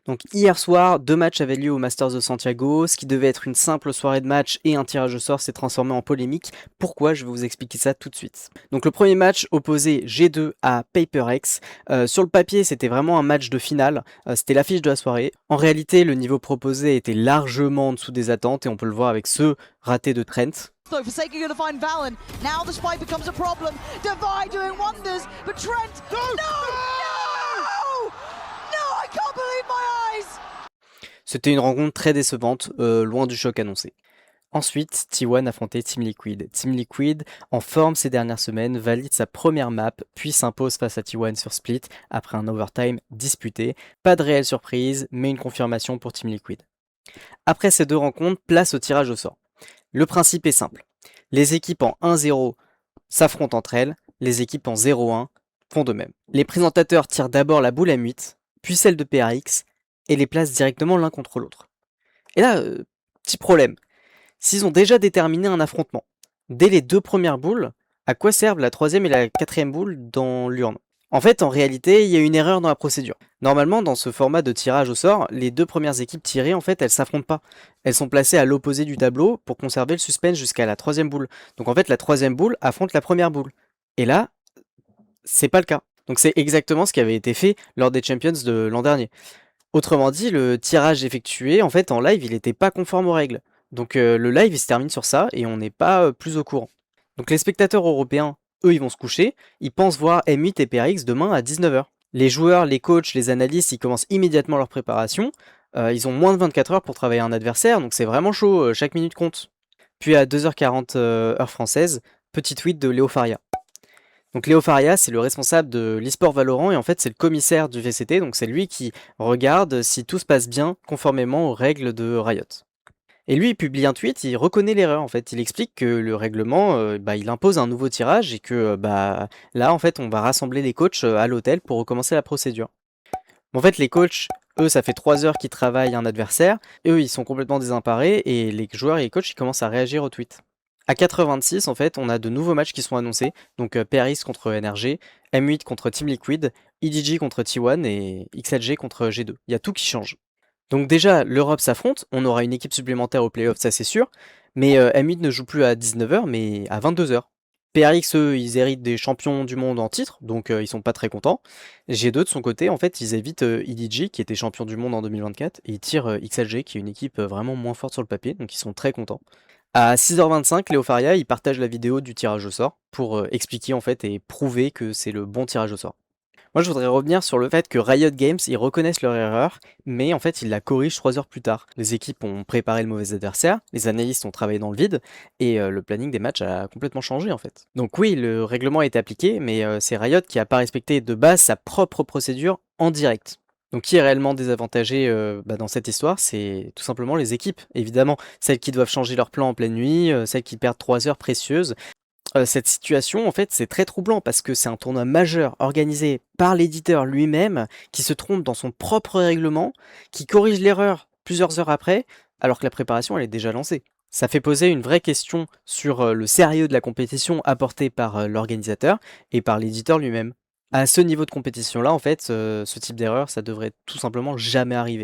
Donc hier soir, 2 matchs avaient lieu au Masters de Santiago. Ce qui devait être une simple soirée de match et un tirage au sort s'est transformé en polémique. Pourquoi? Je vais vous expliquer ça tout de suite. Donc le premier match opposait G2 à PaperX. Sur le papier, c'était vraiment un match de finale. C'était l'affiche de la soirée. En réalité, le niveau proposé était largement en dessous des attentes et on peut le voir avec ce raté de Trent. Though forsaking to find Valen, now the spy becomes a problem. Divide doing wonders, but Trent, no! I can't believe my eyes! C'était une rencontre très décevante, loin du choc annoncé. Ensuite, T1 affrontait Team Liquid. Team Liquid, en forme ces dernières semaines, valide sa première map, puis s'impose face à T1 sur Split après un overtime disputé. Pas de réelle surprise, mais une confirmation pour Team Liquid. Après ces deux rencontres, place au tirage au sort. Le principe est simple. Les équipes en 1-0 s'affrontent entre elles, les équipes en 0-1 font de même. Les présentateurs tirent d'abord la boule M8, puis celle de PRX, et les placent directement l'un contre l'autre. Et là, petit problème. S'ils ont déjà déterminé un affrontement, dès les deux premières boules, à quoi servent la troisième et la quatrième boule dans l'urne? En fait, en réalité, il y a une erreur dans la procédure. Normalement, dans ce format de tirage au sort, les deux premières équipes tirées, en fait, elles s'affrontent pas. Elles sont placées à l'opposé du tableau pour conserver le suspense jusqu'à la troisième boule. Donc en fait, la troisième boule affronte la première boule. Et là, c'est pas le cas. Donc c'est exactement ce qui avait été fait lors des Champions de l'an dernier. Autrement dit, le tirage effectué, en fait, en live, il n'était pas conforme aux règles. Donc le live, il se termine sur ça et on n'est pas plus au courant. Donc les spectateurs européens, eux, ils vont se coucher. Ils pensent voir M8 et PRX demain à 19h. Les joueurs, les coachs, les analystes, ils commencent immédiatement leur préparation. Ils ont moins de 24 heures pour travailler un adversaire, donc c'est vraiment chaud, chaque minute compte. Puis à 2h40 heure française, petit tweet de Léo Faria. Donc Léo Faria, c'est le responsable de l'e-sport Valorant et en fait c'est le commissaire du VCT, donc c'est lui qui regarde si tout se passe bien conformément aux règles de Riot. Et lui, il publie un tweet, il reconnaît l'erreur en fait. Il explique que le règlement, il impose un nouveau tirage et que là en fait on va rassembler les coachs à l'hôtel pour recommencer la procédure. En fait les coachs, eux ça fait 3 heures qu'ils travaillent un adversaire, et eux ils sont complètement désemparés et les joueurs et les coachs ils commencent à réagir au tweet. À 4h26 en fait on a de nouveaux matchs qui sont annoncés, donc PRX contre NRG, M8 contre Team Liquid, EDG contre T1 et XLG contre G2. Il y a tout qui change. Donc déjà, l'Europe s'affronte, on aura une équipe supplémentaire au playoff, ça c'est sûr, mais M8 ne joue plus à 19h, mais à 22h. PRX, eux, ils héritent des champions du monde en titre, donc ils sont pas très contents. G2, de son côté, en fait, ils évitent EDG, qui était champion du monde en 2024, et ils tirent XLG, qui est une équipe vraiment moins forte sur le papier, donc ils sont très contents. À 6h25, Léo Faria, il partage la vidéo du tirage au sort, pour expliquer en fait et prouver que c'est le bon tirage au sort. Moi, je voudrais revenir sur le fait que Riot Games, ils reconnaissent leur erreur, mais en fait, ils la corrigent 3 heures plus tard. Les équipes ont préparé le mauvais adversaire, les analystes ont travaillé dans le vide, et le planning des matchs a complètement changé en fait. Donc oui, le règlement a été appliqué, mais c'est Riot qui n'a pas respecté de base sa propre procédure en direct. Donc qui est réellement désavantagé dans cette histoire? C'est tout simplement les équipes, évidemment. Celles qui doivent changer leur plan en pleine nuit, celles qui perdent 3 heures précieuses, cette situation, en fait, c'est très troublant parce que c'est un tournoi majeur organisé par l'éditeur lui-même qui se trompe dans son propre règlement, qui corrige l'erreur plusieurs heures après, alors que la préparation, elle est déjà lancée. Ça fait poser une vraie question sur le sérieux de la compétition apportée par l'organisateur et par l'éditeur lui-même. À ce niveau de compétition-là, en fait, ce type d'erreur, ça devrait tout simplement jamais arriver.